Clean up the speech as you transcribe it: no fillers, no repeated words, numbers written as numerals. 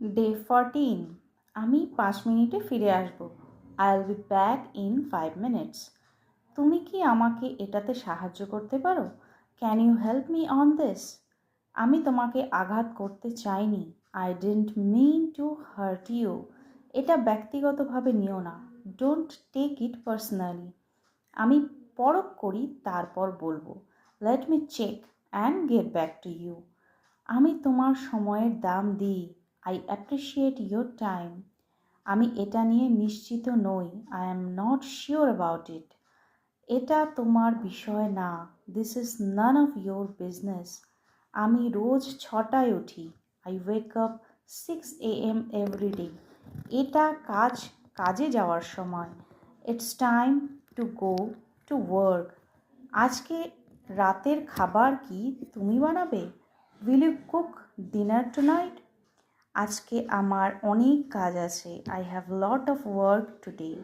Day 14। আমি 5 মিনিটে ফিরে আসব। I will be back in 5 minutes. তুমি কি আমাকে এটাতে সাহায্য করতে পারো? Can you help me on this? আমি তোমাকে আঘাত করতে চাইনি। I didn't mean to hurt you. এটা ব্যক্তিগতভাবে নিও না। Don't take it personally. আমি পরখ করি, তারপর বলবো। Let me check and get back to you. আমি তোমার সময়ের দাম দিই। I appreciate your time. আমি এটা নিয়ে নিশ্চিত নই। I am not sure about it. এটা তোমার বিষয় না। This is none of your business. আমি রোজ 6টায় উঠি। I wake up 6 AM every day. এটা কাজে যাওয়ার সময়। It's time to go to work. আজকে রাতের খাবার কি তুমি বানাবে? Will you cook dinner tonight? আজকে আমার অনেক কাজ আছে। I have lot of work today.